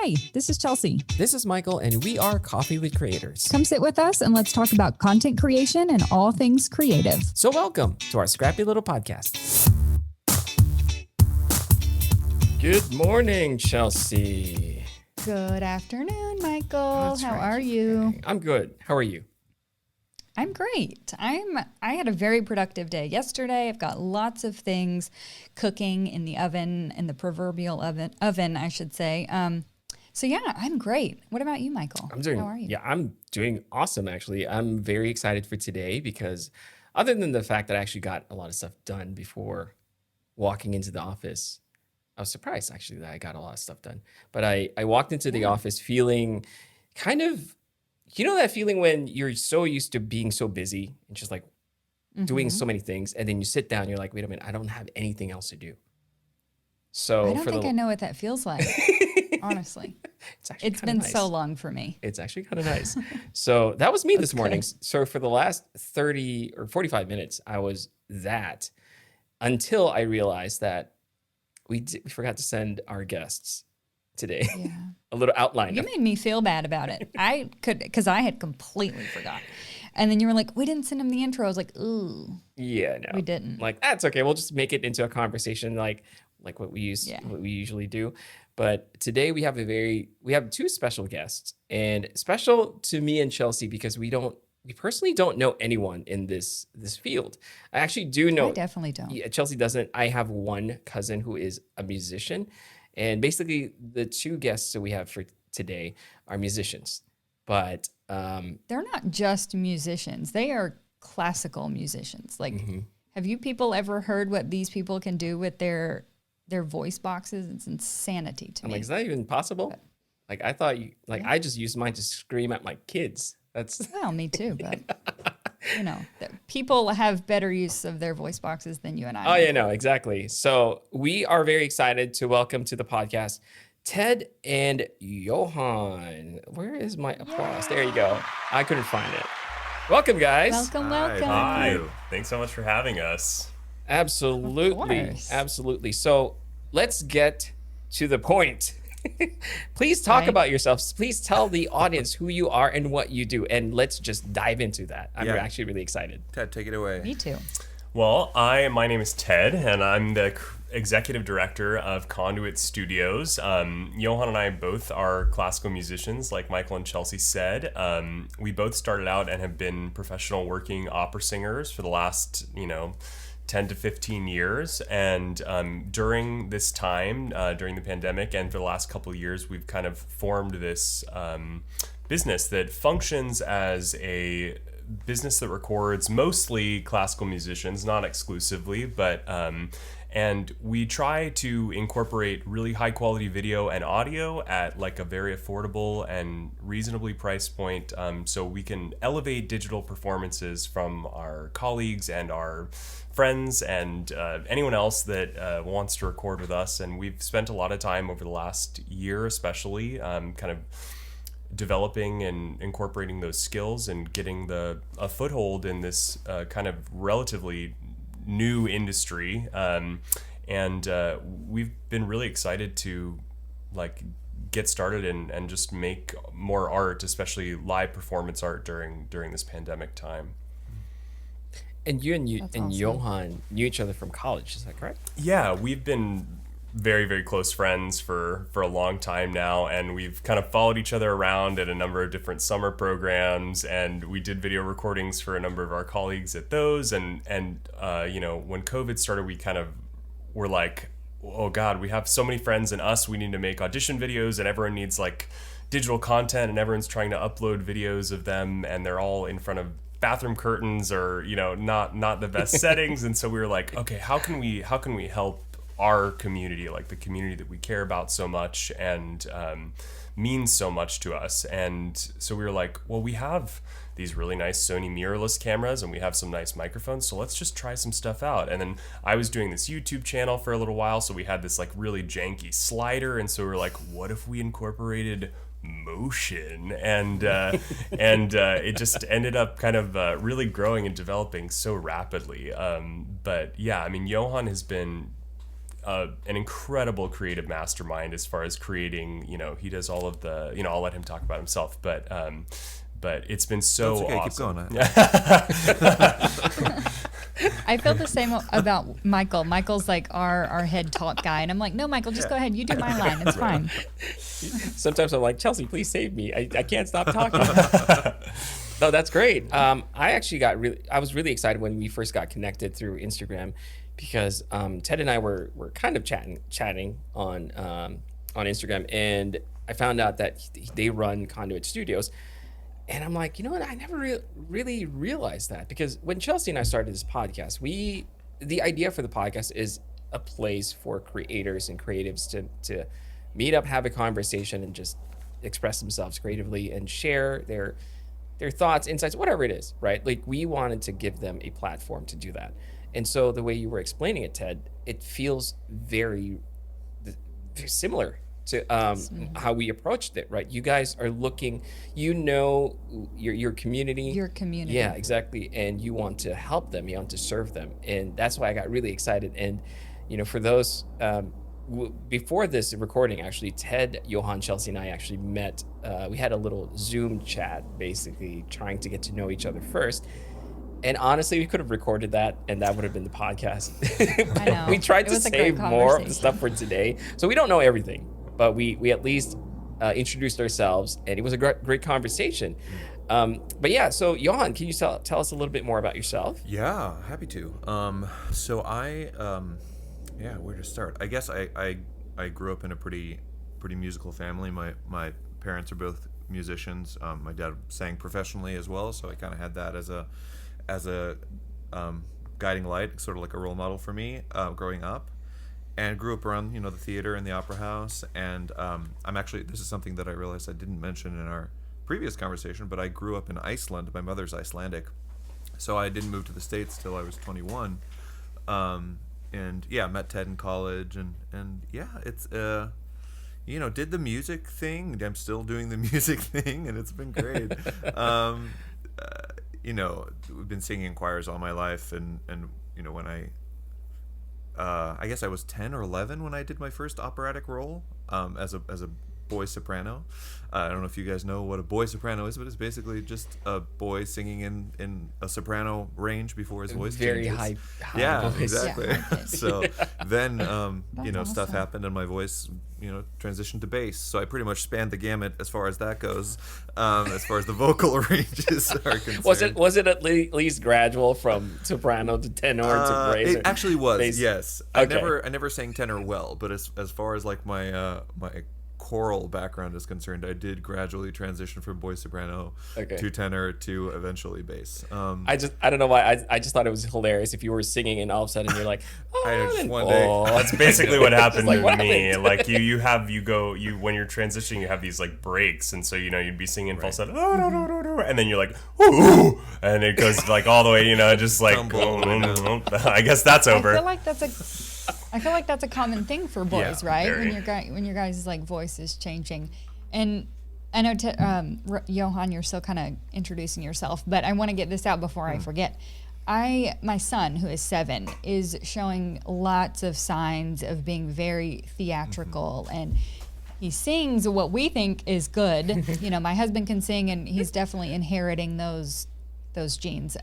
Hi, this is Chelsea. This is Michael, and we are Coffee with Creators. Come sit with us and let's talk about content creation and all things creative. So welcome to our scrappy little podcast. Good morning, Chelsea. Good afternoon, Michael. That's How right. are you? I'm good. How are you? I'm great. I had a very productive day yesterday. I've got lots of things cooking in the oven, in the proverbial oven, I should say. So yeah, I'm great. What about you, Michael? How are you? Yeah, I'm doing awesome, actually. I'm very excited for today because other than the fact that I actually got a lot of stuff done before walking into the office, I was surprised actually that I got a lot of stuff done. But I walked into the office feeling kind of, you know, that feeling when you're so used to being so busy and just like doing so many things, and then you sit down, you're like, wait a minute, I don't have anything else to do. So I don't think I know what that feels like, honestly. It's been so long for me. It's actually kind of nice. So that was me this morning. So for the last 30 or 45 minutes, I was that until I realized that we forgot to send our guests today a little outline. You made me feel bad about it. Because I had completely forgot. And then you were like, we didn't send him the intro. I was like, ooh. Yeah, no. We didn't. Like, that's okay. We'll just make it into a conversation like what we usually do. But today we have two special guests, and special to me and Chelsea because we personally don't know anyone in this field. I actually do know. I definitely don't. Yeah, Chelsea doesn't. I have one cousin who is a musician, and basically the two guests that we have for today are musicians. But they're not just musicians. They are classical musicians. Like, have you people ever heard what these people can do with their voice boxes? It's insanity to me. I'm like, is that even possible? Like, I thought I just used mine to scream at my kids. Well, me too, but you know, people have better use of their voice boxes than you and I. Oh, yeah, no, exactly. So we are very excited to welcome to the podcast Ted and Johann. Where is my applause? There you go. I couldn't find it. Welcome, guys. Welcome. Hi. Thanks so much for having us. Absolutely. So let's get to the point. Please talk about yourselves. Please tell the audience who you are and what you do, and let's just dive into that. I'm actually really excited. Ted, take it away. Me too. Well, my name is Ted, and I'm the executive director of Conduit Studios. Johann and I both are classical musicians, like Michael and Chelsea said. We both started out and have been professional working opera singers for the last, 10 to 15 years. And during this time, during the pandemic and for the last couple of years, we've kind of formed this business that functions as a business that records mostly classical musicians, not exclusively, but and we try to incorporate really high quality video and audio at like a very affordable and reasonably priced point, so we can elevate digital performances from our colleagues and our friends and anyone else that wants to record with us. And we've spent a lot of time over the last year especially kind of developing and incorporating those skills and getting a foothold in this kind of relatively new industry, and we've been really excited to like get started and just make more art, especially live performance art during this pandemic time. And you and Johann knew each other from college, is that correct? Yeah, we've been very, very close friends for a long time now, and we've kind of followed each other around at a number of different summer programs, and we did video recordings for a number of our colleagues at those, and when COVID started, we kind of were like, oh God, we have so many friends and we need to make audition videos, and everyone needs like digital content, and everyone's trying to upload videos of them, and they're all in front of bathroom curtains or not the best settings. And so we were like, okay, how can we help our community, like the community that we care about so much and means so much to us? And so we were like, well, we have these really nice Sony mirrorless cameras and we have some nice microphones, so let's just try some stuff out. And then I was doing this YouTube channel for a little while, so we had this like really janky slider, and so we were like, what if we incorporated motion? And it just ended up kind of really growing and developing so rapidly. But yeah, I mean, Johann has been an incredible creative mastermind as far as creating. He does all of the. I'll let him talk about himself, but it's been so That's okay, awesome. keep going. I feel the same about Michael. Michael's like our head talk guy, and I'm like, no, Michael, just go ahead. You do my line. It's fine. Sometimes I'm like, Chelsea, please save me. I can't stop talking. No, that's great. I was really excited when we first got connected through Instagram because Ted and I were kind of chatting on Instagram, and I found out that they run Conduit Studios. And I'm like, you know what? I never really realized that, because when Chelsea and I started this podcast, the idea for the podcast is a place for creators and creatives to meet up, have a conversation, and just express themselves creatively and share their thoughts, insights, whatever it is, right? Like, we wanted to give them a platform to do that. And so the way you were explaining it, Ted, it feels very similar to how we approached it, right? You guys are looking, your community. Your community. Yeah, exactly. And you want to help them, you want to serve them. And that's why I got really excited. And, for those, before this recording, actually, Ted, Johann, Chelsea, and I actually met. We had a little Zoom chat, basically trying to get to know each other first. And honestly, we could have recorded that, and that would have been the podcast. I know. We tried It to was a great save more of the conversation. stuff for today, so we don't know everything, but we at least introduced ourselves, and it was a great conversation. But yeah, so Johann, can you tell us a little bit more about yourself? Yeah, happy to. So where to start? I guess I grew up in a pretty musical family. My parents are both musicians. My dad sang professionally as well, so I kind of had that as a guiding light, sort of like a role model for me growing up, and grew up around the theater and the opera house. And this is something that I realized I didn't mention in our previous conversation, but I grew up in Iceland. My mother's Icelandic, so I didn't move to the States till I was 21. And yeah, met Ted in college, and yeah, it's did the music thing. I'm still doing the music thing, and it's been great. We've been singing in choirs all my life, and when I guess I was 10 or 11 when I did my first operatic role as a boy soprano. I don't know if you guys know what a boy soprano is, but it's basically just a boy singing in a soprano range before his voice Very changes. high Yeah, voice. exactly. Yeah, high pitch. So then, That's stuff awesome. happened, and my voice, transitioned to bass. So I pretty much spanned the gamut as far as that goes, as far as the vocal ranges are concerned. Was it at least gradual from soprano to tenor to bass? It actually was, bass? yes. Okay. I never sang tenor well, but as far as like my choral background is concerned, I did gradually transition from boy soprano to tenor to eventually bass. I don't know why. I just thought it was hilarious if you were singing and all of a sudden you're like, one day. That's basically what happened like, to what me. happened? Like when you're transitioning, you have these like breaks, and so you'd be singing falsetto, and then you're like, ooh, and it goes like all the way, just like, I guess that's over. I feel like that's a common thing for boys, Yeah, right? very. When your guys' like voice is changing, and I know Johann, you're still kind of introducing yourself, but I want to get this out before I forget. My son, who is 7, is showing lots of signs of being very theatrical, and he sings what we think is good. My husband can sing, and he's definitely inheriting those genes.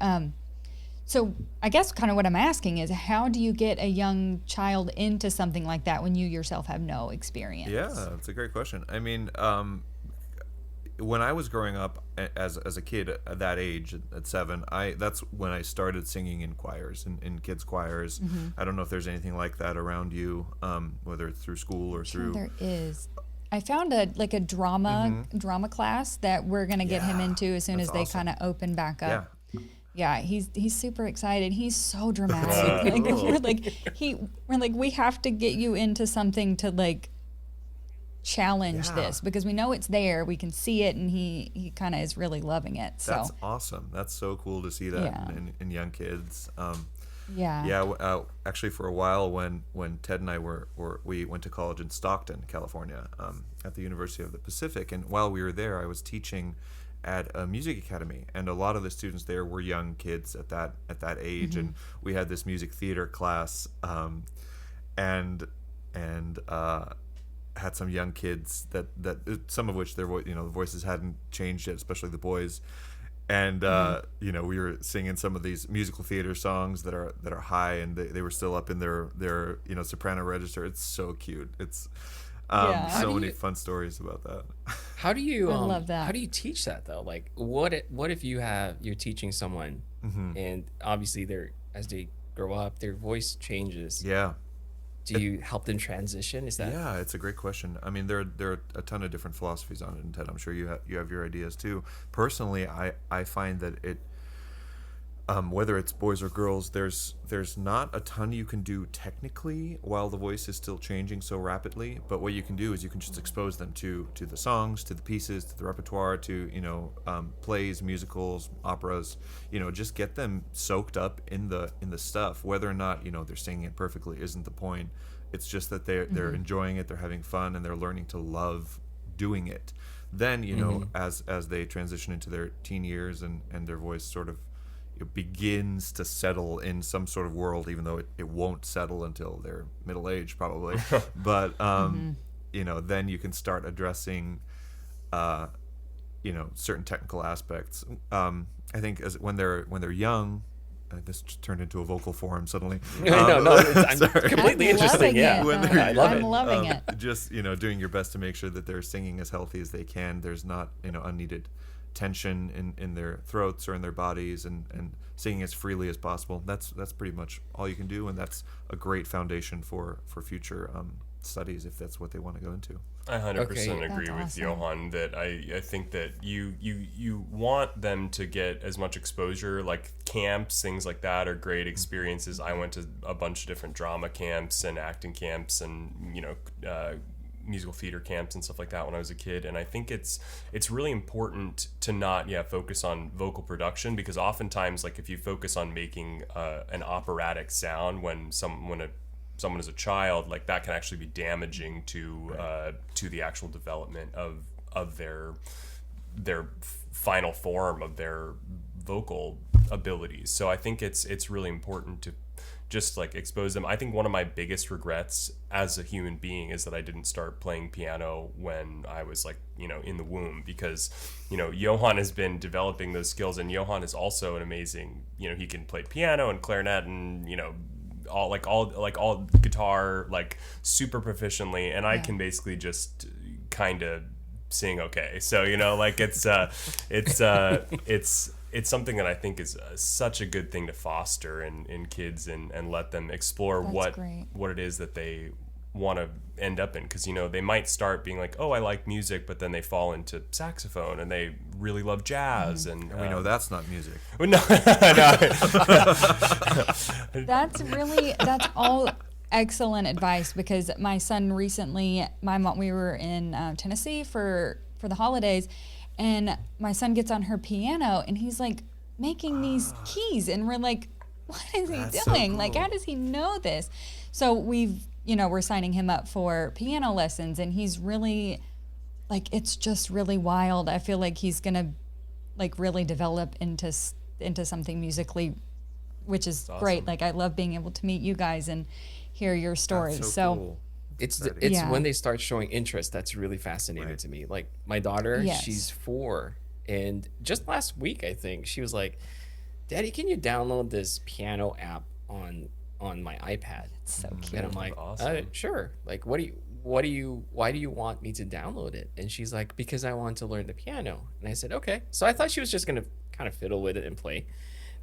So I guess kind of what I'm asking is, how do you get a young child into something like that when you yourself have no experience? Yeah, that's a great question. I mean, when I was growing up as a kid at that age, at 7, that's when I started singing in choirs, in kids' choirs. I don't know if there's anything like that around you, whether it's through school or through. There is. I found a drama class that we're gonna get him into as soon as that's they awesome. kind of open back up. Yeah. Yeah, he's super excited. He's so dramatic. We're like, we have to get you into something to like challenge this, because we know it's there. We can see it, and he kind of is really loving it. So That's awesome. That's so cool to see that Yeah. in young kids. yeah. Actually, for a while, when Ted and I we went to college in Stockton, California, at the University of the Pacific, and while we were there, I was teaching at a music academy, and a lot of the students there were young kids at that age, and we had this music theater class, and had some young kids that some of which their the voices hadn't changed yet, especially the boys. And we were singing some of these musical theater songs that are high, and they were still up in their soprano register. It's so cute. It's so many fun stories about that. How do you I love that. how do you teach that though? Like what if you're teaching someone and obviously as they grow up their voice changes. Yeah. Do you help them transition? Is that Yeah, it's a great question. I mean, there are a ton of different philosophies on it, and Ted, I'm sure you have your ideas too. Personally, I find that it, whether it's boys or girls, there's not a ton you can do technically while the voice is still changing so rapidly. But what you can do is you can just expose them to the songs, to the pieces, to the repertoire, to plays, musicals, operas. Just get them soaked up in the stuff. Whether or not they're singing it perfectly isn't the point. It's just that they're enjoying it, they're having fun, and they're learning to love doing it. Then as they transition into their teen years and their voice sort of it begins to settle in some sort of world, even though it won't settle until they're middle age probably. But then you can start addressing certain technical aspects. I think when they're young. This turned into a vocal forum suddenly. No, I'm completely interested. Yeah, I love it. I'm loving it. Just doing your best to make sure that they're singing as healthy as they can. There's not unneeded tension in their throats or in their bodies, and singing as freely as possible. That's pretty much all you can do, and that's a great foundation for future studies if that's what they want to go into. I 100% agree That's with awesome. Johann that I think that you want them to get as much exposure, like camps, things like that are great experiences. I went to a bunch of different drama camps and acting camps and musical theater camps and stuff like that when I was a kid, and I think it's really important to not focus on vocal production, because oftentimes, like, if you focus on making an operatic sound when someone is a child, like, that can actually be damaging to the actual development of their final form of their vocal abilities. So I think it's really important to just like expose them. I think one of my biggest regrets as a human being is that I didn't start playing piano when I was like, in the womb, because, Johann has been developing those skills, and Johann is also an amazing, he can play piano and clarinet and, all guitar, like, super proficiently, and I can basically just kind of sing okay. So, it's something that I think is such a good thing to foster in kids and let them explore what it is that they want to end up in, because they might start being like, oh, I like music, but then they fall into saxophone and they really love jazz, and we know that's not music. No. That's all excellent advice, because my son recently, we were in Tennessee for the holidays, and my son gets on her piano and he's like making these keys, and we're like, what is he doing? So cool. Like, how does he know this? So we're signing him up for piano lessons, and he's really, like, it's just really wild. I feel like he's gonna like really develop into something musically, which is awesome. great. Like, I love being able to meet you guys and hear your stories. That's So cool. It's Yeah. when they start showing interest that's really fascinating to me. Like my daughter, Yes. she's 4, and just last week I think she was like, "Daddy, can you download this piano app on my iPad?" it's so cute. And I'm like, Awesome. "Sure." Like, why do you want me to download it? And she's like, "Because I want to learn the piano." And I said, "Okay." So I thought she was just gonna kind of fiddle with it and play,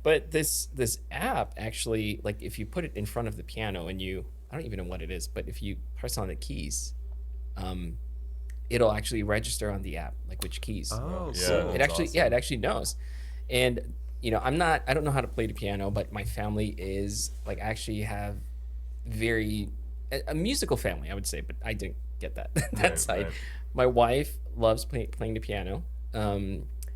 but this app actually, like, if you put it in front of the piano and I don't even know what it is, but if you press on the keys, it'll actually register on the app, like, which keys. Oh, So cool. it actually, it actually knows. And I don't know how to play the piano, but my family is like, actually have a musical family, I would say, but I didn't get that Right, side. right. My wife loves playing the piano.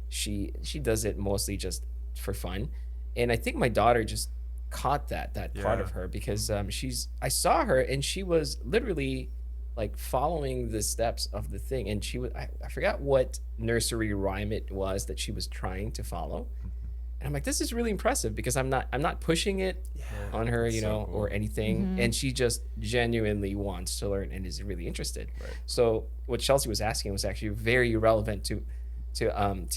She does it mostly just for fun, and I think my daughter just caught that part Yeah. of her, because I saw her and she was literally like following the steps of the thing, and she was I forgot what nursery rhyme it was that she was trying to follow, And I'm like, this is really impressive because I'm not pushing it on her, that's so cool. or anything. And she just genuinely wants to learn and is really interested. Right. So what Chelsea was asking was actually very relevant to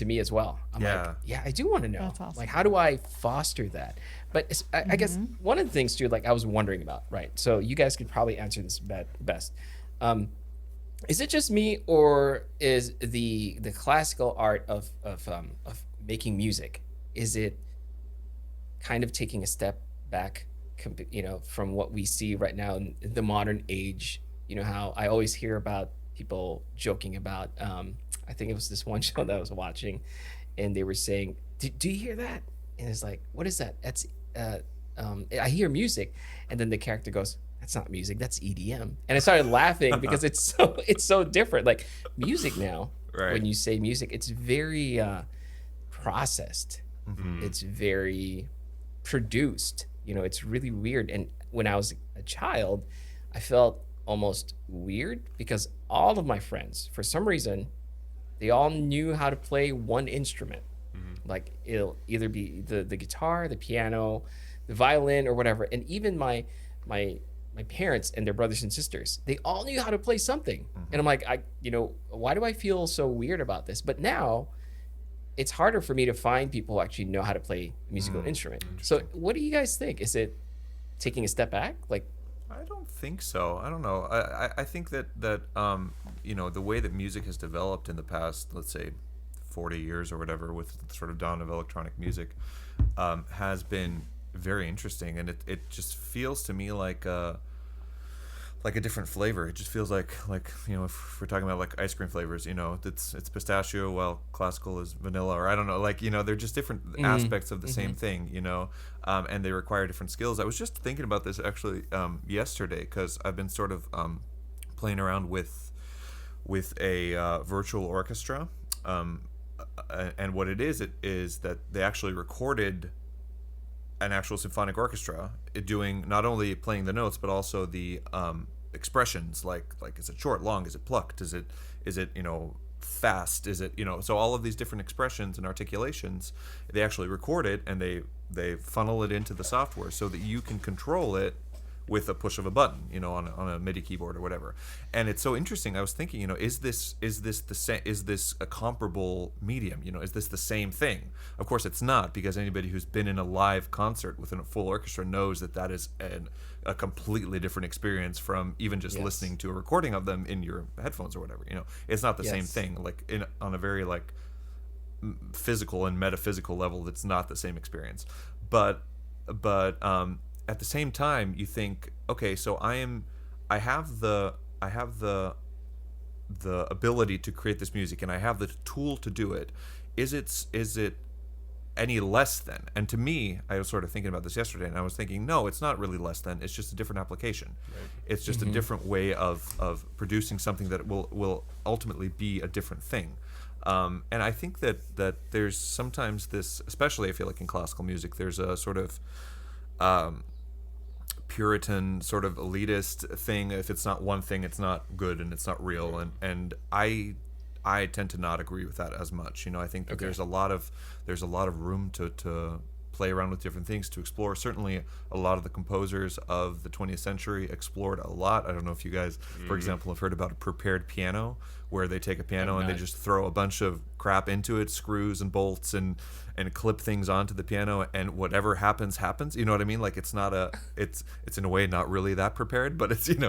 me as well. I'm like, yeah, I do want to know. That's awesome. Like, how do I foster that? But I guess one of the things too, like I was wondering about, right? So you guys could probably answer this best. Is it just me, or is the classical art of making music, is it kind of taking a step back, from what we see right now in the modern age? You know how I always hear about people joking about. I think it was this one show that I was watching, and they were saying, "Do you hear that?" And it's like, "What is that?" That's I hear music, and then the character goes, "That's not music. That's EDM." And I started laughing because it's so different. Like music now, Right. when you say music, it's very processed. Mm-hmm. It's very produced. It's really weird. And when I was a child, I felt almost weird because all of my friends, for some reason, they all knew how to play one instrument. Like it'll either be the guitar, the piano, the violin, or whatever. And even my parents and their brothers and sisters, they all knew how to play something. And I'm like, why do I feel so weird about this? But now it's harder for me to find people who actually know how to play a musical instrument. So what do you guys think? Is it taking a step back? Like, I don't think so. I don't know. I think that the way that music has developed in the past, let's say 40 years or whatever, with the sort of dawn of electronic music, has been very interesting, and it just feels to me like a different flavor. It just feels like if we're talking about like ice cream flavors, it's pistachio while classical is vanilla, or I don't know, they're just different aspects of the same thing, and they require different skills. I was just thinking about this actually yesterday, because I've been sort of playing around with a virtual orchestra, and what it is that they actually recorded an actual symphonic orchestra doing not only playing the notes but also the expressions, like is it short, long, is it plucked, is it fast, is it so all of these different expressions and articulations, they actually record it, and they funnel it into the software so that you can control it with a push of a button, on a MIDI keyboard or whatever. And it's so interesting. I was thinking, is this a comparable medium? Is this the same thing? Of course, it's not, because anybody who's been in a live concert with a full orchestra knows that is a completely different experience from even just listening to a recording of them in your headphones or whatever. It's not the same thing. Like on a very physical and metaphysical level, that's not the same experience. But at the same time, you think, okay, so I have the ability to create this music, and I have the tool to do it. Is it any less than? And to me, I was sort of thinking about this yesterday, and I was thinking, no, it's not really less than. It's just a different application. Right. It's just a different way of producing something that will ultimately be a different thing. And I think that there's sometimes this, especially I feel like in classical music, there's a sort of Puritan sort of elitist thing. If it's not one thing, it's not good and it's not real. And I tend to not agree with that as much. I think that there's a lot of room to play around with different things, to explore. Certainly a lot of the composers of the 20th century explored a lot. I don't know if you guys, for example, have heard about a prepared piano, where they take a piano and they just throw a bunch of crap into it, screws and bolts, and clip things onto the piano, and whatever happens. You know what I mean? Like it's in a way not really that prepared, but it's in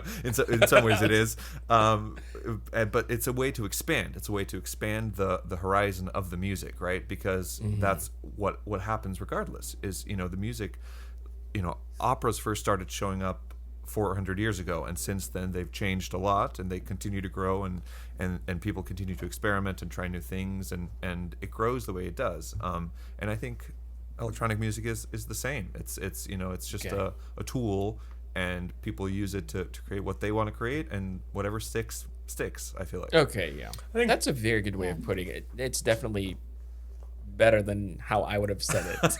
some ways it is. But it's a way to expand. It's a way to expand the horizon of the music, right? Because that's what happens regardless. Is the music. Operas first started showing up 400 years ago, and since then they've changed a lot, and they continue to grow, and people continue to experiment and try new things, and it grows the way it does. And I think electronic music is the same. It's just a tool, and people use it to create what they want to create, and whatever sticks, I feel like. Okay, yeah. I think that's a very good way of putting it. It's definitely better than how I would have said it.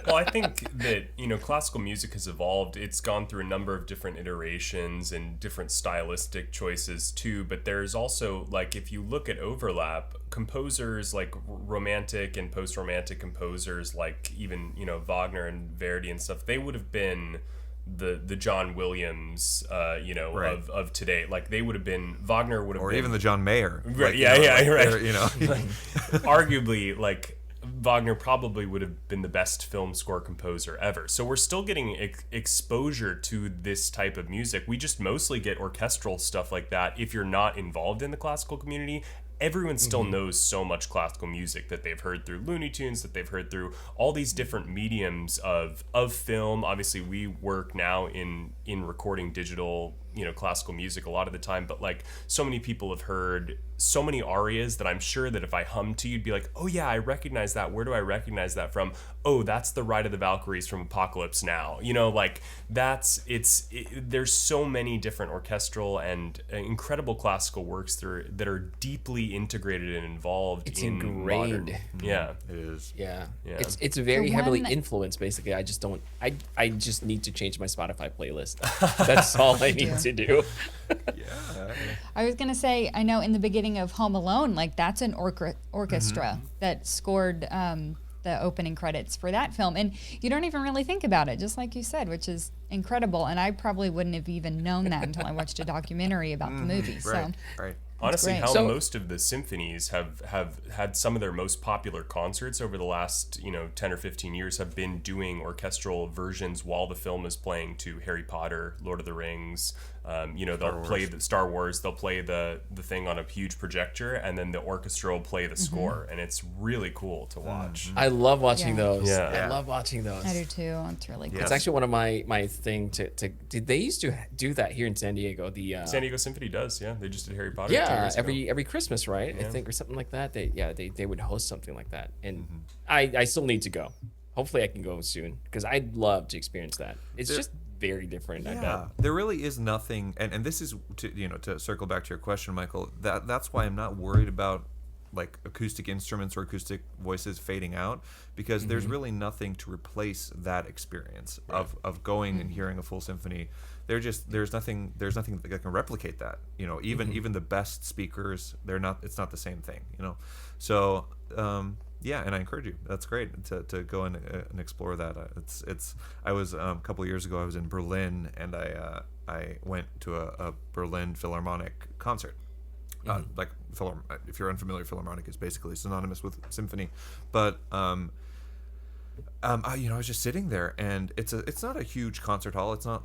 Well, I think that, classical music has evolved. It's gone through a number of different iterations and different stylistic choices too. But there's also, like, if you look at overlap, composers like romantic and post-romantic composers, like even, Wagner and Verdi and stuff, they would have been the John Williams, Right. of today. Like they would have been, Wagner would have Or been, even the John Mayer. Right, Like, yeah, yeah, right. Like, arguably, like Wagner probably would have been the best film score composer ever. So we're still getting exposure to this type of music. We just mostly get orchestral stuff like that. If you're not involved in the classical community, everyone still knows so much classical music that they've heard through Looney Tunes, that they've heard through all these different mediums of film. Obviously, we work now in recording digital, classical music a lot of the time, but like so many people have heard so many arias that I'm sure that if I hummed to you, you'd be like, oh yeah, I recognize that. Where do I recognize that from? Oh, that's the Ride of the Valkyries from Apocalypse Now. Like there's so many different orchestral and incredible classical works that are deeply integrated and involved It's in ingrained. modern. Yeah. it is. Yeah. Yeah. It's very The heavily one- influenced, basically. I just don't, I just need to change my Spotify playlist. That's all I need to do. Yeah. I was gonna say, I know in the beginning of Home Alone, like that's an orchestra that scored the opening credits for that film, and you don't even really think about it, just like you said, which is incredible. And I probably wouldn't have even known that until I watched a documentary about the movie. So Right. Right. Honestly, great. how So- most of the symphonies have had some of their most popular concerts over the last 10 or 15 years have been doing orchestral versions while the film is playing to Harry Potter, Lord of the Rings. They'll play the Star Wars. They'll play the thing on a huge projector, and then the orchestra will play the score, and it's really cool to watch. I love watching Yeah. those. Yeah. I love watching those. I do too. It's really cool. It's actually one of my thing to did they used to do that here in San Diego? The San Diego Symphony does, yeah. They just did Harry Potter. 2 yeah, years ago. every Christmas, right? I think, or something like that. They would host something like that, and I still need to go. Hopefully, I can go soon because I'd love to experience that. It's just very different. I bet. Yeah, there really is nothing, and this is to circle back to your question, Michael. That's why I'm not worried about like acoustic instruments or acoustic voices fading out, because there's really nothing to replace that experience of going and hearing a full symphony. There's nothing that can replicate that. Even the best speakers, it's not the same thing. So. Yeah, and I encourage you. That's great to go and explore that. I was a couple of years ago. I was in Berlin, and I went to a Berlin Philharmonic concert. Like if you're unfamiliar, Philharmonic is basically synonymous with symphony. But I was just sitting there, and it's not a huge concert hall. It's not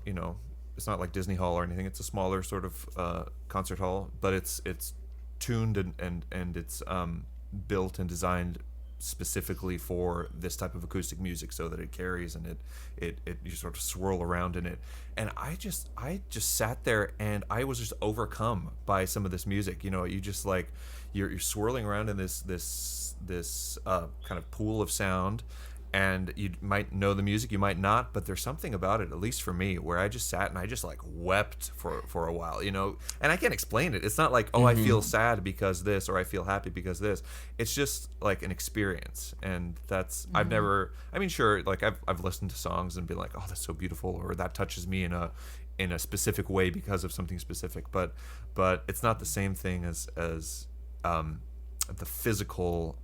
it's not like Disney Hall or anything. It's a smaller sort of concert hall, but it's tuned and it's built and designed specifically for this type of acoustic music, so that it carries and it you sort of swirl around in it. And I just sat there, and I was just overcome by some of this music. You just like you're swirling around in this kind of pool of sound, and you might know the music, you might not, but there's something about it, at least for me, where I just sat and I just like wept for a while, and I can't explain it. It's not like, I feel sad because this, or I feel happy because this. It's just like an experience, and that's I've never. I mean, sure, like I've listened to songs and been like, oh, that's so beautiful, or that touches me in a specific way because of something specific, but it's not the same thing as the physical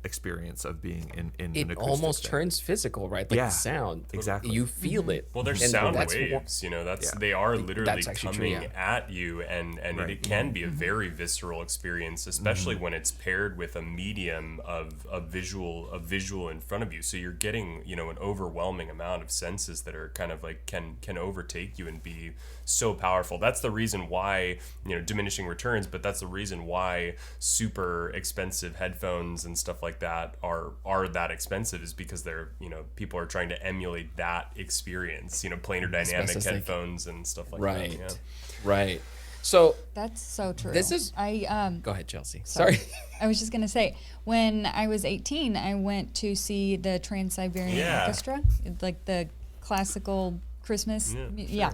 experience of being in an It acoustic almost setting. turns physical, right? Like Yeah, the sound. exactly. You feel it. Well, there's And sound that's waves, Yeah. they are literally That's actually true, coming yeah. at you, and Right. it can be a very visceral experience, especially when it's paired with a medium of visual in front of you. So you're getting, an overwhelming amount of senses that are kind of like can overtake you and be so powerful. That's the reason why, diminishing returns, but that's the reason why super expensive headphones and stuff like that are that expensive, is because they're, people are trying to emulate that experience, planar dynamic Specific. headphones and stuff like Right. that. Right. So That's so true. This is- I go ahead, Chelsea. Sorry. I was just gonna say, when I was 18, I went to see the Trans-Siberian Yeah. Orchestra, like the classical Christmas. Yeah,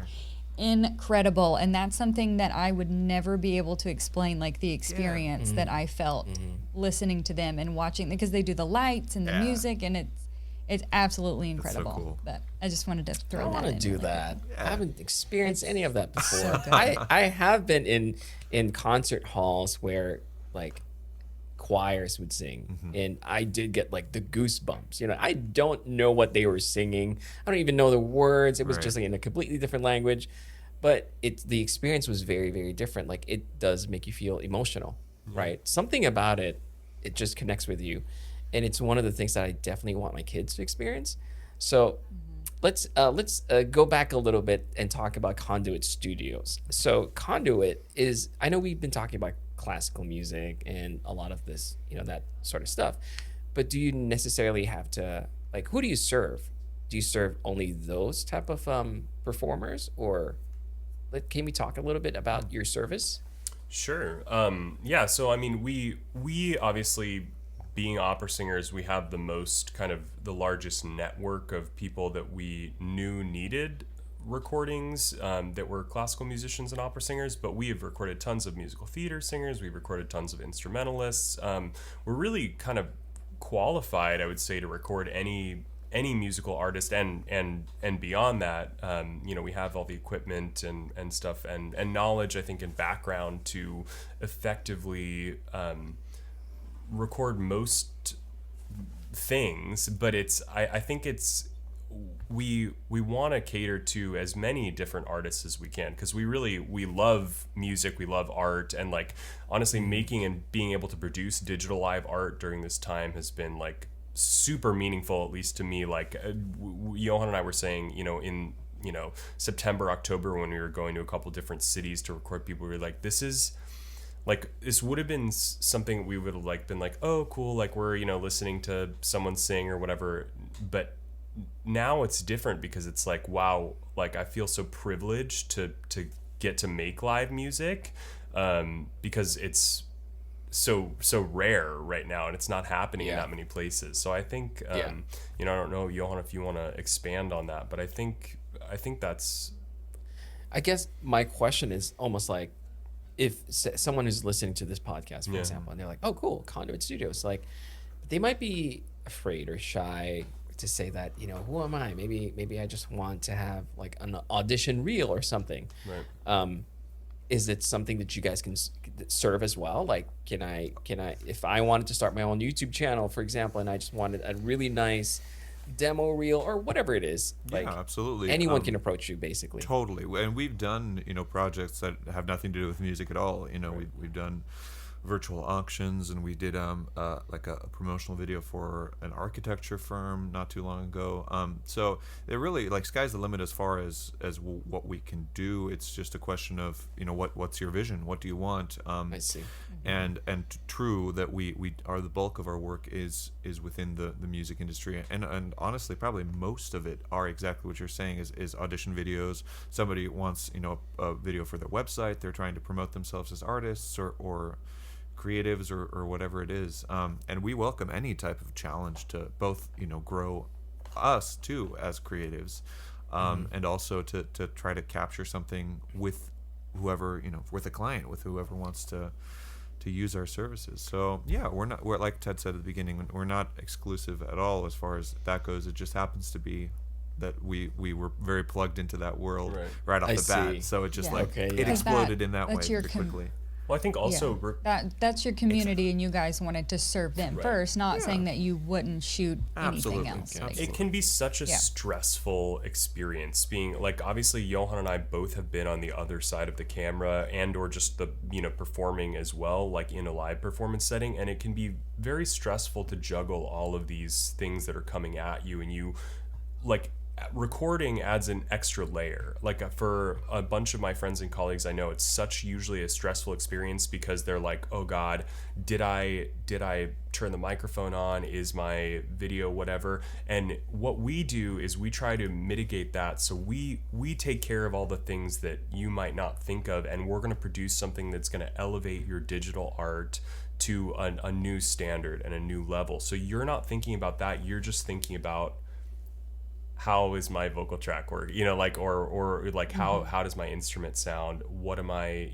Incredible, and that's something that I would never be able to explain, like the experience that I felt listening to them and watching, because they do the lights and the Yeah. music, and it's absolutely so incredible. cool. But I just wanted to I throw that want to in do really that. quick. I haven't experienced any of that before. so good. I have been in concert halls where like choirs would sing, and I did get like the goosebumps. You know, I don't know what they were singing. I don't even know the words. It was Right. just like in a completely different language, but the experience was very, very different. Like it does make you feel emotional, right? Something about it, it just connects with you, and it's one of the things that I definitely want my kids to experience. So let's go back a little bit and talk about Conduit Studios. So Conduit is, I know we've been talking about classical music and a lot of this, you know, that sort of stuff, but do you necessarily have to, like, who do you serve? Do you serve only those type of performers, or can we talk a little bit about your service? Sure. Yeah. So I mean, we obviously, being opera singers, we have the most kind of the largest network of people that we knew needed recordings that were classical musicians and opera singers. But we have recorded tons of musical theater singers. We've recorded tons of instrumentalists. We're really kind of qualified, I would say, to record any musical artist and beyond that. You know, we have all the equipment and stuff and knowledge, I think, and background to effectively record most things. But I think it's we want to cater to as many different artists as we can, because we love music, we love art, and like honestly making and being able to produce digital live art during this time has been like super meaningful, at least to me. Like Johann and I were saying, you know, in September, October, when we were going to a couple different cities to record people, we were like, this would have been something we would have like been like, oh cool, like we're, you know, listening to someone sing or whatever. But now it's different, because it's like, wow, like I feel so privileged to get to make live music, because it's so rare right now, and it's not happening in that many places. So I think you know, I don't know, Johann, if you want to expand on that, but I think that's, I guess my question is almost like, if someone who's listening to this podcast, for example, and they're like, oh cool, Conduit Studios, like they might be afraid or shy to say that, you know, who am I? Maybe I just want to have like an audition reel or something. right. Is it something that you guys can serve as well? Like, can I, if I wanted to start my own YouTube channel, for example, and I just wanted a really nice demo reel or whatever it is, like, Yeah, absolutely. anyone can approach you, basically. Totally. And we've done, you know, projects that have nothing to do with music at all. You know, we've done virtual auctions, and we did like a promotional video for an architecture firm not too long ago. So it really, like, sky's the limit as far as what we can do. It's just a question of, you know, what's your vision? What do you want? I see. And true that we are, the bulk of our work is within the music industry, and honestly probably most of it are exactly what you're saying, is audition videos. Somebody wants, you know, a video for their website, they're trying to promote themselves as artists or creatives or whatever it is, and we welcome any type of challenge to both, you know, grow us too as creatives, and also to try to capture something with whoever, you know, with a client, with whoever wants to use our services. So yeah, we're like Ted said at the beginning, we're not exclusive at all as far as that goes. It just happens to be that we were very plugged into that world right off I the bat. see. So it just Yeah. like Okay, it yeah. exploded in that way That's your pretty quickly. Well, I think also that's your community, and you guys wanted to serve them first, not saying that you wouldn't shoot Absolutely. anything else. Yeah. Like, it can be such a Yeah. stressful experience, being like, obviously Johann and I both have been on the other side of the camera and or just the, you know, performing as well, like in a live performance setting, and it can be very stressful to juggle all of these things that are coming at you, and you like recording adds an extra layer. Like for a bunch of my friends and colleagues, I know it's such usually a stressful experience, because they're like, oh God, did I turn the microphone on? Is my video whatever? And what we do is we try to mitigate that. So we take care of all the things that you might not think of, and we're going to produce something that's going to elevate your digital art to a new standard and a new level. So you're not thinking about that. You're just thinking about how is my vocal track work, like, or like how does my instrument sound, what am I,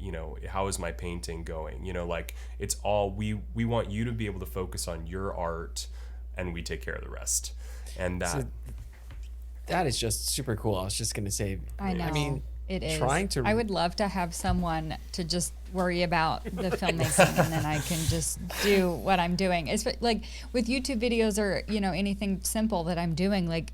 how is my painting going, like, it's all, we want you to be able to focus on your art, and we take care of the rest. And So that is just super cool. I was just going to say, I know. I mean, It is. trying to. I would love to have someone to just worry about the filmmaking, and then I can just do what I'm doing. It's like with YouTube videos or anything simple that I'm doing. Like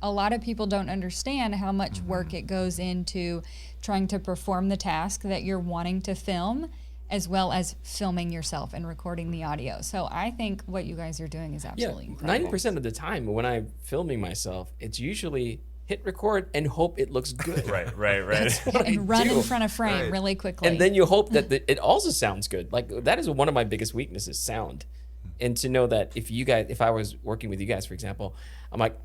a lot of people don't understand how much work it goes into trying to perform the task that you're wanting to film, as well as filming yourself and recording the audio. So I think what you guys are doing is absolutely incredible. 90% of the time when I'm filming myself, it's usually hit record and hope it looks good. right. And run do. in front of frame Right. really quickly. And then you hope that it also sounds good. Like that is one of my biggest weaknesses, sound. And to know that if I was working with you guys, for example, I'm like,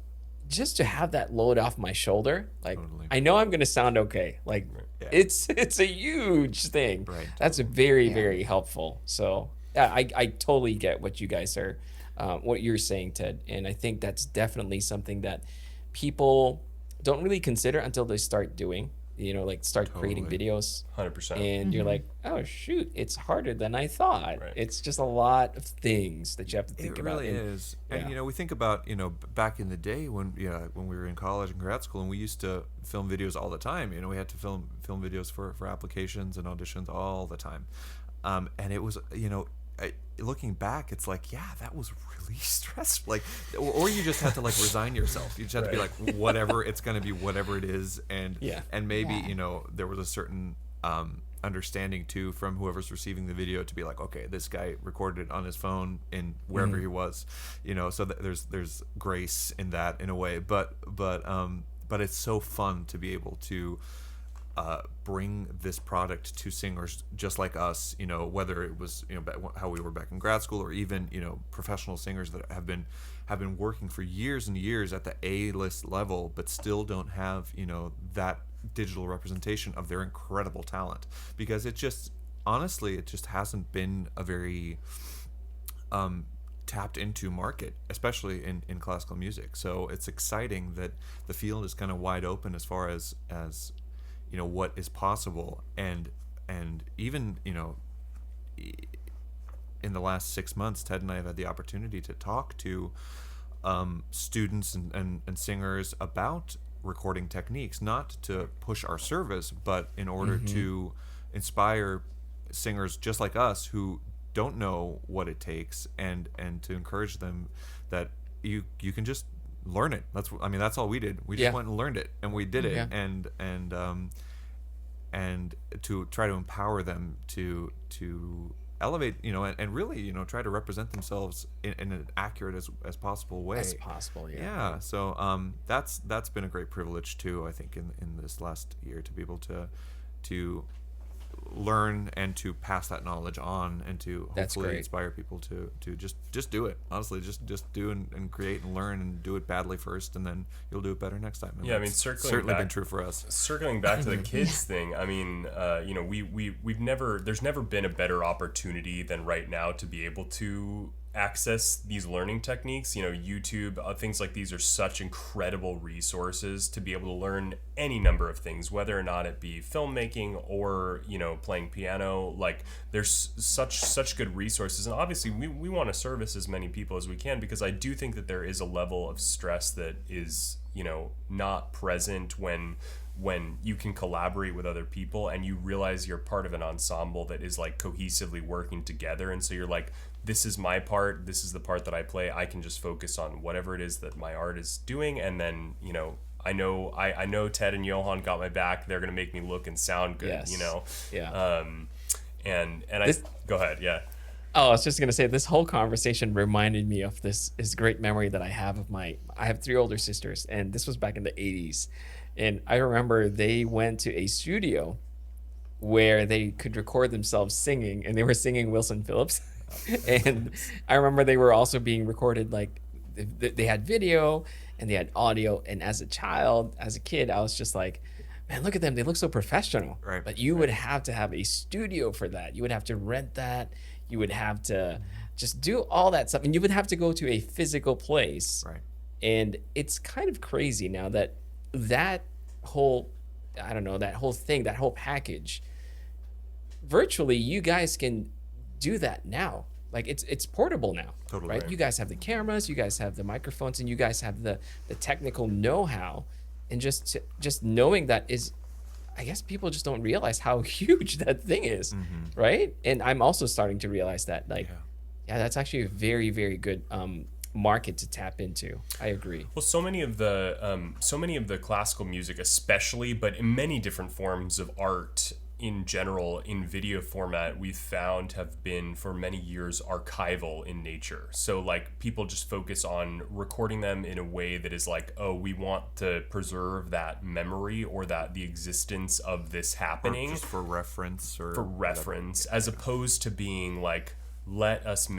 just to have that load off my shoulder, like Totally. I know I'm gonna sound okay. Like Yeah. it's a huge thing. Right, That's very, very helpful. So yeah, I totally get what you guys are, what you're saying, Ted. And I think that's definitely something that people don't really consider until they start doing, like start creating Totally. videos. 100%. And you're like, oh shoot, it's harder than I thought. Right. It's just a lot of things that you have to think It about. really And is. yeah. And we think about back in the day when when we were in college and grad school, and we used to film videos all the time. We had to film videos for applications and auditions all the time. And it was looking back, it's like, yeah, that was really stressful. Like, or you just had to like resign yourself. You just had to be like, whatever, it's going to be whatever it is. And Yeah. and maybe Yeah. there was a certain understanding too from whoever's receiving the video to be like, okay, this guy recorded it on his phone in wherever he was, so that there's grace in that in a way. But it's so fun to be able to bring this product to singers just like us, whether it was how we were back in grad school, or even professional singers that have been working for years and years at the A-list level, but still don't have that digital representation of their incredible talent, because it just hasn't been a very tapped into market, especially in classical music. So it's exciting that the field is kind of wide open as far as what is possible. And even in the last 6 months, Ted and I have had the opportunity to talk to students and singers about recording techniques, not to push our service, but in order to inspire singers just like us who don't know what it takes, and to encourage them that you can just learn it. That's all we did. We just went and learned it, and we did it. Yeah. And to try to empower them to elevate, and really, try to represent themselves in an accurate as possible way. As possible, yeah. Yeah. So that's been a great privilege too, I think, in this last year, to be able to learn and to pass that knowledge on, and to That's hopefully great. inspire people to just do it. Honestly, just do and create and learn, and do it badly first, and then you'll do it better next time. And Yeah, I mean, that's circling certainly back- been true for us. Circling back to the kids thing, I mean, there's never been a better opportunity than right now to be able to access these learning techniques. YouTube, things like these are such incredible resources to be able to learn any number of things, whether or not it be filmmaking or playing piano. Like, there's such good resources, and obviously we want to service as many people as we can, because I do think that there is a level of stress that is not present when you can collaborate with other people and you realize you're part of an ensemble that is like cohesively working together. And so you're like, this is my part, this is the part that I play, I can just focus on whatever it is that my art is doing. And then I know Ted and Johann got my back, they're gonna make me look and sound good. Yes. Yeah. And go ahead. Yeah. Oh, I was just gonna say, this whole conversation reminded me of this great memory that I have I have 3 older sisters, and this was back in the 80s. And I remember they went to a studio where they could record themselves singing, and they were singing Wilson Phillips. And I remember they were also being recorded, like they had video and they had audio. And as a kid, I was just like, man, look at them. They look so professional. Right. But you would have to have a studio for that. You would have to rent that. You would have to just do all that stuff. And you would have to go to a physical place. Right. And it's kind of crazy now that that whole, I don't know, that whole thing, that whole package, virtually you guys can do that now. Like it's portable now, Totally right? right. You guys have the cameras, you guys have the microphones, and you guys have the technical know-how. And just knowing that is, I guess people just don't realize how huge that thing is, right? And I'm also starting to realize that, like, yeah, that's actually a very, very good market to tap into. I agree. Well, so many of the classical music, especially, but in many different forms of art in general, in video format, we've found have been for many years archival in nature. So like people just focus on recording them in a way that is like, oh, we want to preserve that memory or that the existence of this Or happening just for reference or for whatever. reference, as opposed to being like, let's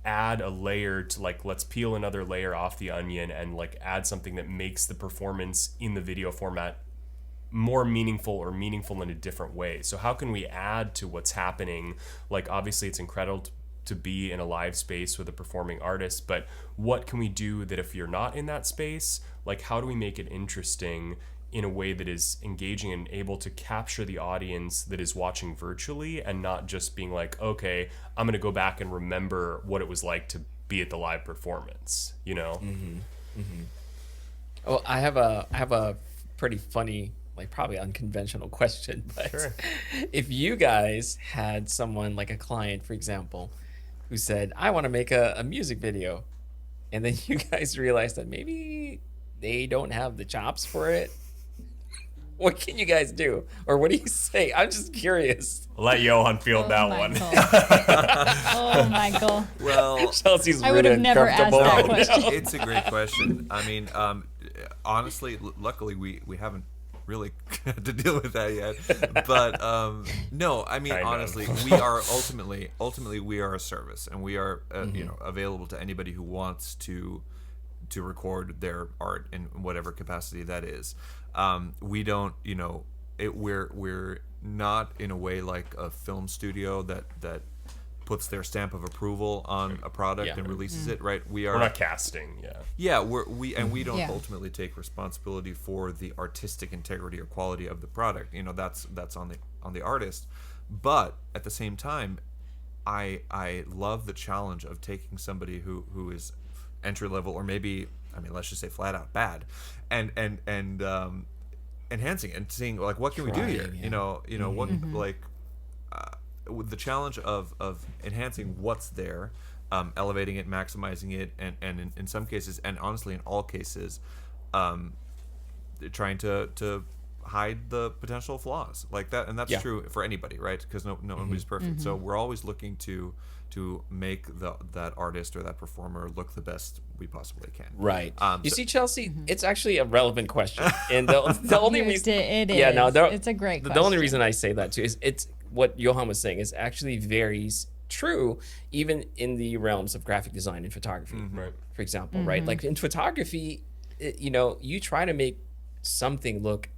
add a layer to, like, let's peel another layer off the onion and like add something that makes the performance in the video format more meaningful or meaningful in a different way. So how can we add to what's happening? Like, obviously it's incredible to be in a live space with a performing artist, but what can we do that if you're not in that space, like how do we make it interesting in a way that is engaging and able to capture the audience that is watching virtually, and not just being like, okay, I'm going to go back and remember what it was like to be at the live performance, you know? Oh, I have a pretty funny, like probably unconventional question, but Sure. if you guys had someone like a client, for example, who said, I want to make a music video, and then you guys realize that maybe they don't have the chops for it, what can you guys do? Or what do you say? I'm just curious. I'll let Johann field that one. Oh, Michael. Well, Chelsea's I would really have never asked uncomfortable. that question. it's a great question. I mean, honestly, luckily we haven't really had to deal with that yet. But no, I mean, Kind of. honestly, we are ultimately we are a service, and we are available to anybody who wants to record their art in whatever capacity that is. We don't, we're not in a way like a film studio that puts their stamp of approval on a product Yeah. and releases it, right? We're not casting, yeah. Yeah, we don't Yeah. ultimately take responsibility for the artistic integrity or quality of the product. That's on the artist. But at the same time, I love the challenge of taking somebody who is entry level, or maybe, I mean, let's just say flat out bad, and enhancing it and seeing like, what can we do here? Trying, What like with the challenge of enhancing what's there, elevating it, maximizing it, and in some cases, and honestly in all cases, trying to hide the potential flaws like that. And that's Yeah. true for anybody, right? Because nobody's perfect. So we're always looking to make that artist or that performer look the best we possibly can. Right. You So- see, Chelsea, it's actually a relevant question. And the only reason It is. Yeah, no, It's a great The only question. reason I say that too is it's what Johann was saying is actually very true, even in the realms of graphic design and photography. Right. For example, right? Like in photography, you try to make something look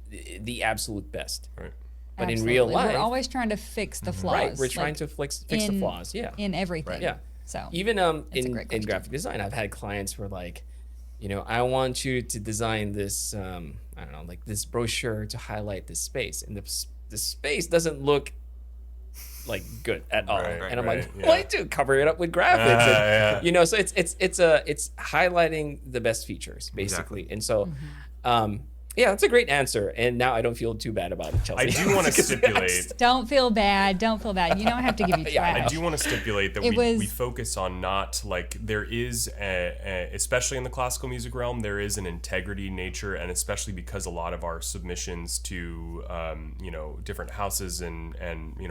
the absolute best. Right. But in real Absolutely. life, we're always trying to fix the flaws. right, we're trying like, to fix the flaws. Yeah. in everything. Yeah. So Even That's a in great question. graphic design, I've had clients who are like, I want you to design this, I don't know, like this brochure to highlight this space, and the space doesn't look like good at all. Right, And I'm right, like, yeah. why do cover it up with graphics? And, yeah. so it's highlighting the best features basically. And so, yeah, that's a great answer. And now I don't feel too bad about it, Chelsea. I do want to stipulate. don't feel bad. Don't feel bad. You don't have to give you Yeah, I trash. I do want to stipulate that It we was- focus on not like there is, especially in the classical music realm, there is an integrity nature, and especially because a lot of our submissions to different houses and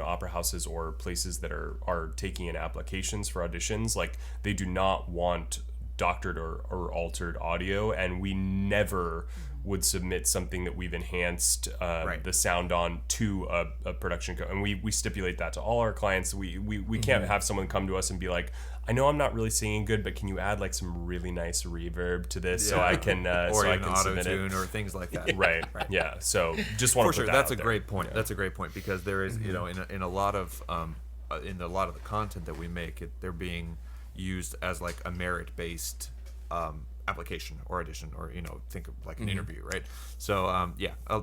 opera houses or places that are taking in applications for auditions, like they do not want doctored or altered audio, and we never would submit something that we've enhanced the sound on to a production and we stipulate that to all our clients. We can't have someone come to us and be like, I know I'm not really singing good, but can you add like some really nice reverb to this so I can or so I even can submit auto-tune it. or things like that. Right. Yeah. So just want For to sure, put that that's out a there. great point. That's a great point, because there is, in a lot of the content that we make, they're being used as like a merit-based application or audition, or think of like an interview, right? So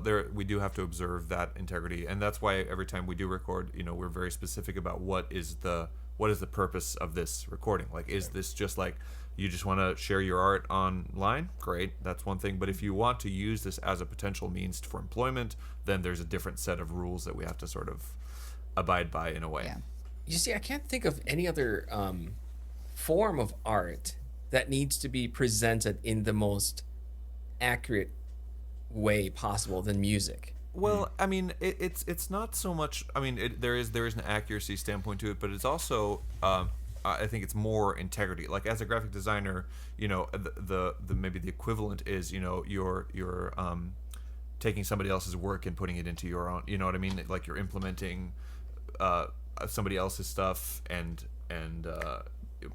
there we do have to observe that integrity, and that's why every time we do record, we're very specific about what is the purpose of this recording. Like, is this just like you just want to share your art online? Great, that's one thing. But if you want to use this as a potential means for employment, then there's a different set of rules that we have to sort of abide by in a way. Yeah. You see, I can't think of any other form of art that needs to be presented in the most accurate way possible than music. Well, I mean, it's not so much. I mean, there is an accuracy standpoint to it, but it's also I think it's more integrity. Like, as a graphic designer, the maybe the equivalent is you're taking somebody else's work and putting it into your own. You know what I mean? Like, you're implementing somebody else's stuff and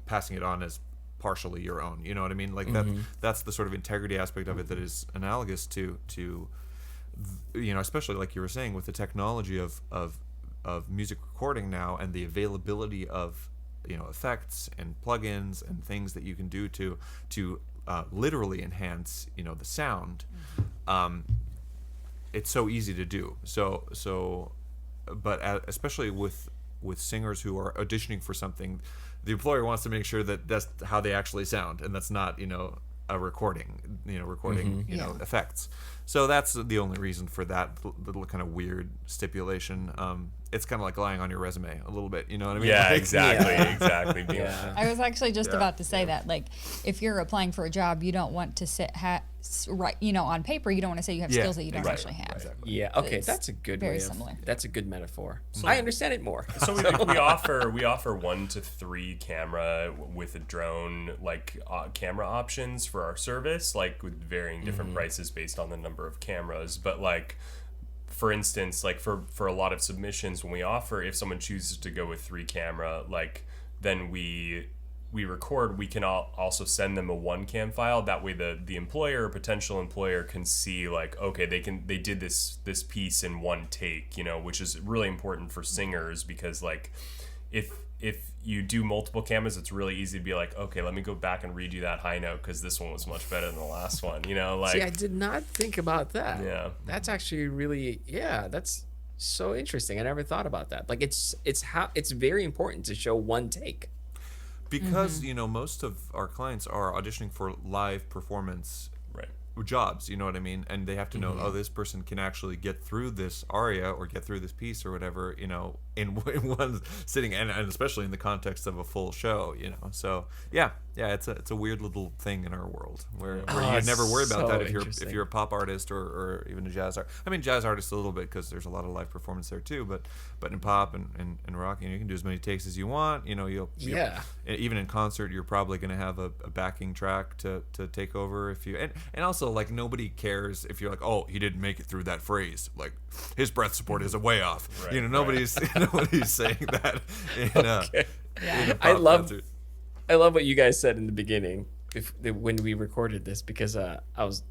passing it on as partially your own. You know what I mean? Like, that's the sort of integrity aspect of it that is analogous to especially like you were saying with the technology of music recording now, and the availability of effects and plugins and things that you can do to literally enhance the sound. It's so easy to do. But especially with singers who are auditioning for something, the employer wants to make sure that that's how they actually sound, and that's not a recording effects. So that's the only reason for that little kind of weird stipulation. It's kind of like lying on your resume a little bit, you know what I mean? Yeah, Like, exactly. Yeah. I was actually just about to say that, like, if you're applying for a job, you don't want to write, on paper, you don't want to say you have Yeah, skills that you don't exactly, actually have. exactly. Yeah. Okay, It's that's a good very way similar. That's a good metaphor. I understand it more. So we offer 1 to 3 camera with a drone, like camera options for our service, like with varying different prices based on the number of cameras. But like, for instance, like for a lot of submissions, when we offer, if someone chooses to go with 3 camera, like, then we record, we can also send them a 1 cam file. That way the employer or potential employer can see, like, okay, they did this piece in 1 take, which is really important for singers, because like if you do multiple cameras, it's really easy to be like, okay, let me go back and redo that high note because this one was much better than the last one, like. See, I did not think about that. Yeah. That's actually really, that's so interesting. I never thought about that. Like, it's very important to show 1 take. Because most of our clients are auditioning for live performance Right. jobs, you know what I mean? And they have to know, this person can actually get through this aria or get through this piece or whatever, in one sitting, and especially in the context of a full show, So it's a weird little thing in our world where you'd never worry about so that interesting. if you're a pop artist or even a jazz artist. I mean, jazz artists a little bit, because there's a lot of live performance there too, but in pop and rock, you can do as many takes as you want. You'll even in concert, you're probably going to have a backing track to take over if you, and also, like, nobody cares if you're like, oh, he didn't make it through that phrase, like his breath support is a way off. Right, Nobody's nobody's saying that in a pop I love concert. what you guys said in the beginning when we recorded this, because I was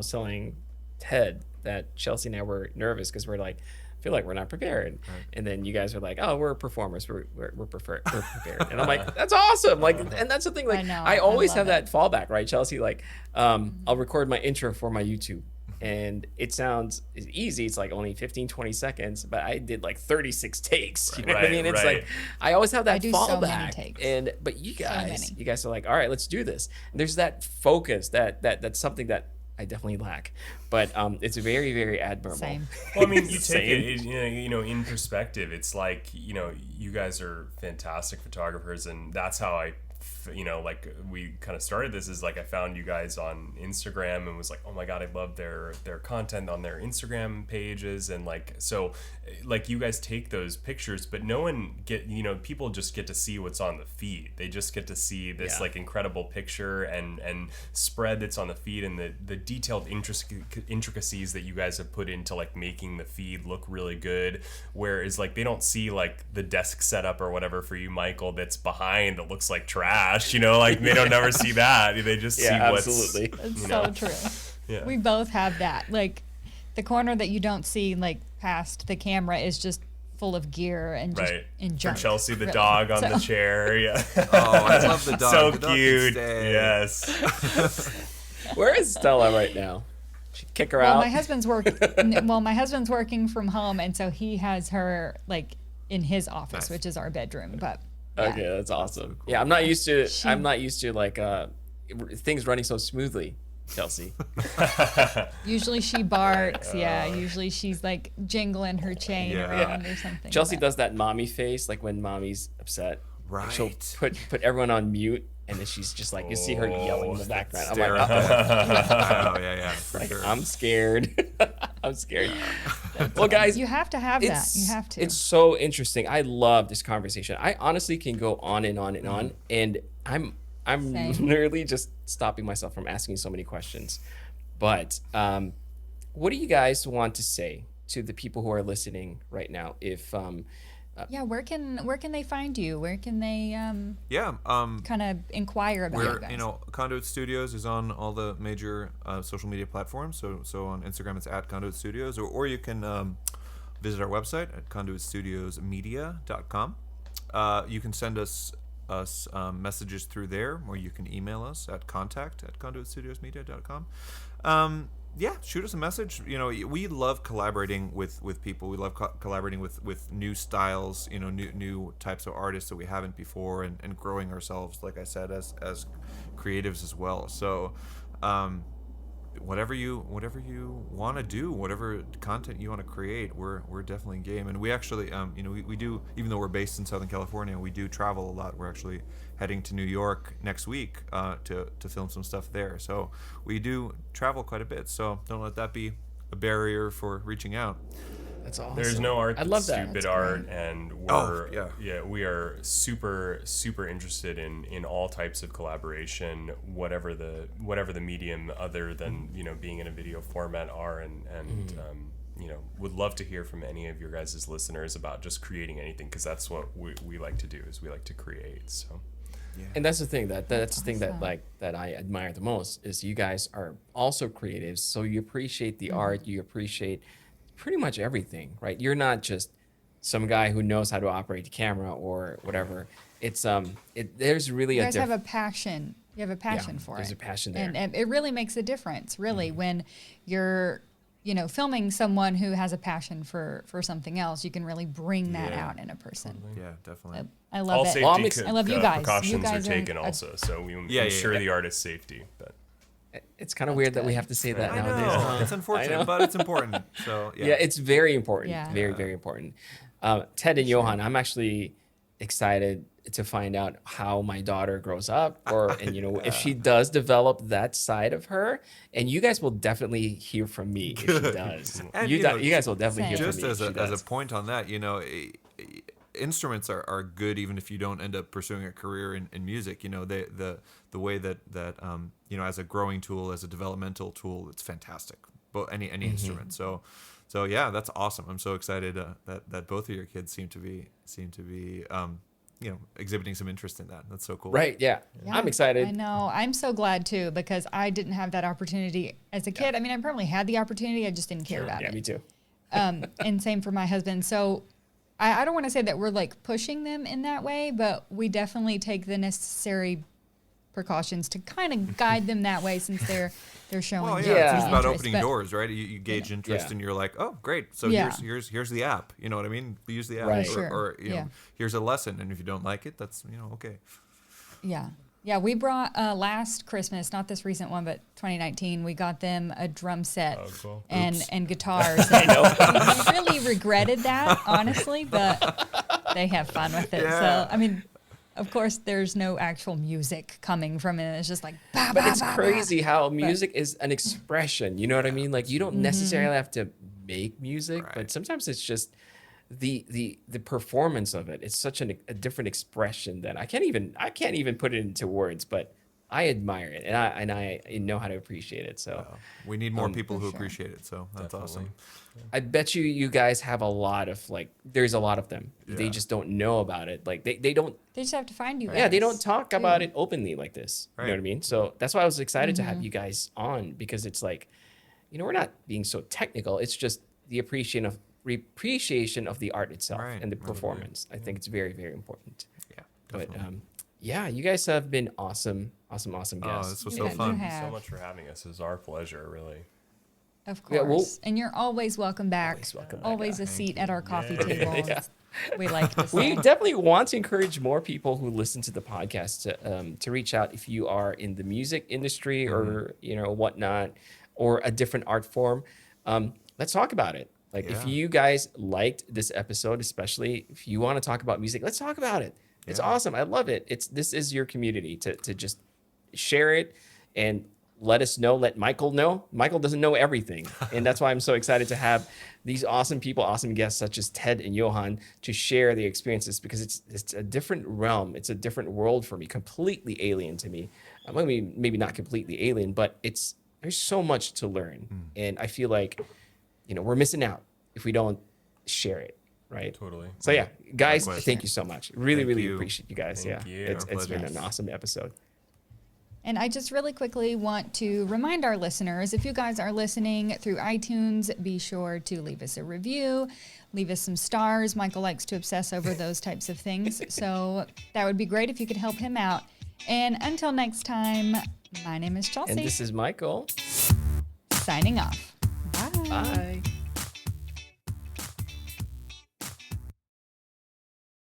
telling Ted that Chelsea and I were nervous because we're like, feel like we're not prepared, and then you guys are like, oh, we're performers, we're prepared, and I'm like, that's awesome. Like, and that's the thing, like, I know, I always I have love that fallback, right, Chelsea? Like, I'll record my intro for my YouTube, and it sounds easy, it's like only 15-20 seconds, but I did like 36 takes, you know what I mean? It's Right. like, I always have that I do fallback, so many takes. but you many. guys are like, all right, let's do this. And there's that focus that's something that I definitely lack, but it's very, very admirable. Same. Well, I mean, you take Same. it, in perspective. It's like, you guys are fantastic photographers, and that's how I, like, we kind of started this, is like I found you guys on Instagram and was like, oh my god, I love their content on their Instagram pages, and like, so, like, you guys take those pictures, but no one people just get to see what's on the feed. They just get to see this like incredible picture and spread that's on the feed, and the detailed intricacies that you guys have put into like making the feed look really good, whereas like they don't see like the desk setup or whatever for you, Michael, that's behind that looks like trash, like they don't never see that. They just see what's absolutely. It's so true. Yeah. We both have that. Like, the corner that you don't see, like, past the camera is just full of gear and just Right. in For junk. Chelsea, the really. dog on So- the chair. Yeah. Oh, I love the dog. So The dog can cute. stay. Yes. Where is Stella right now? Should kick her Well, out. my husband's my husband's working from home, and so he has her like in his office, Nice. which is our bedroom. But yeah. Okay, that's awesome. Yeah, I'm not used to. I'm not used to like things running so smoothly, Chelsea. Usually she barks. Yeah. Usually she's like jingling her chain Yeah. around or something. Chelsea but- does that mommy face, like when mommy's upset. Like, she'll Right. put everyone on mute, and then she's just like, you see her yelling in the background. I'm Stare like, at uh-oh. that. Oh, yeah, for sure. I'm scared. I'm scared. Well, guys, You have to have that. You have to. It's so interesting. I love this conversation. I honestly can go on and on and on, and I'm Same. literally just stopping myself from asking so many questions. But what do you guys want to say to the people who are listening right now? If Yeah, where can they find you? Where can they Yeah. kind of inquire about you We're, guys? Conduit Studios is on all the major social media platforms. So on Instagram, it's at Conduit Studios, or you can visit our website at conduitstudiosmedia.com. You can send us messages through there, or you can email us at contact@conduitstudiosmedia.com. Yeah, shoot us a message. We love collaborating with people. We love collaborating with new styles, new types of artists that we haven't before, and growing ourselves, like I said, as creatives as well. So whatever you want to do, whatever content you want to create, we're definitely game. And we actually we do, even though we're based in Southern California, we do travel a lot. We're actually heading to New York next week to film some stuff there. So we do travel quite a bit. So don't let that be a barrier for reaching out. that's awesome. There's no art I that's love that. stupid That's art, great. and Oh, we're yeah. we are super interested in all types of collaboration, whatever the medium other than being in a video format are, and would love to hear from any of your guys' listeners about just creating anything, because that's what we like to do, is we like to create. So And that's the thing that's the thing that awesome. that I admire the most is you guys are also creatives. So you appreciate the art, you appreciate pretty much everything, right? You're not just some guy who knows how to operate the camera or whatever. It's there's really you a guys have difference. a passion. You have a passion for there's it. a passion there. And it really makes a difference, really, when you're filming someone who has a passion for something else. You can really bring that Yeah. out in a person. Yeah, definitely. I love all it. safety Well, I'm ex- I love you guys. You precautions guys are are taken a- also, so we Yeah, ensure yeah. the artist's safety. But It's kind of weird that we have to say that I nowadays. know. huh? It's I unfortunate, know. but it's important. So Yeah, it's very important. Yeah. Very, very important. Ted and Johann, I'm actually excited to find out how my daughter grows up, and if she does develop that side of her. And you guys will definitely hear from me if she does. And, you, you know, you guys will definitely hear just from me. as if she as does. a point on that, instruments are good even if you don't end up pursuing a career in music. The way that as a growing tool, as a developmental tool, it's fantastic. But any instrument. So yeah, that's awesome. I'm so excited that both of your kids seem to be exhibiting some interest in that. That's so cool. Right? Yeah. Yeah, I'm excited. I know. I'm so glad too, because I didn't have that opportunity as a kid. I mean, I probably had the opportunity. I just didn't care about Yeah, it. me too. And same for my husband. So I don't want to say that we're like pushing them in that way, but we definitely take the necessary precautions to kind of guide them that way, since they're showing. Well, Yeah. yeah, it's about interest. opening But- doors, right? You gauge interest, Yeah. and you're like, oh, great. So Yeah. here's the app. You know what I mean? We use the app, Right. Sure. or Yeah. here's a lesson, and if you don't like it, that's okay. Yeah. Yeah, we brought last Christmas, not this recent one, but 2019, we got them a drum set Oh, cool. and guitars. I know. We really regretted that, honestly, but they have fun with it. Yeah. So, I mean, of course, there's no actual music coming from it. It's just like, bah, But bah, it's bah, crazy how music is an expression. You know what I mean? Like you don't necessarily have to make music, but Right. sometimes it's just the performance of it. It's such a different expression that I can't even put it into words. But I admire it, and I know how to appreciate it. So We need more people who sure. appreciate it. So that's awesome. I bet you guys have a lot of there's a lot of them. They Yeah. just don't know about it. Like they don't. They just have to find you guys. Yeah, they don't talk too. about it openly like this. You know what I Right. mean? So that's why I was excited to have you guys on, because it's like, we're not being so technical. It's just the appreciation of appreciation of the art itself Right, and the right, performance. I think it's very, very important. Yeah, But definitely. yeah, you guys have been awesome guests. this was You so bet you fun. Thank you so have. much for having us. It was our pleasure, really. Of Yeah, course. well- and you're always welcome back. Always welcome back. Always a seat at our coffee Yay. table. Yeah. as We like to We say. definitely want to encourage more people who listen to the podcast to reach out if you are in the music industry or whatnot, or a different art form. Let's talk about it. Like if Yeah. you guys liked this episode, especially if you want to talk about music, let's talk about it. It's Yeah. awesome. I love it. This is your community to just share it and let us know. Let Michael know. Michael doesn't know everything, and that's why I'm so excited to have these awesome people, awesome guests such as Ted and Johann to share the experiences, because it's a different realm. It's a different world for me, completely alien to me. Maybe not completely alien, but there's so much to learn, and I feel like we're missing out if we don't share it, right? Totally. So yeah, guys, Likewise. thank you so much. Really, Thank really you. appreciate you guys. Thank Yeah, you. it's Our been pleasure. an awesome episode. And I just really quickly want to remind our listeners, if you guys are listening through iTunes, be sure to leave us a review, leave us some stars. Michael likes to obsess over those types of things. So that would be great if you could help him out. And until next time, my name is Chelsea. And this is Michael. Signing off. Bye. Bye.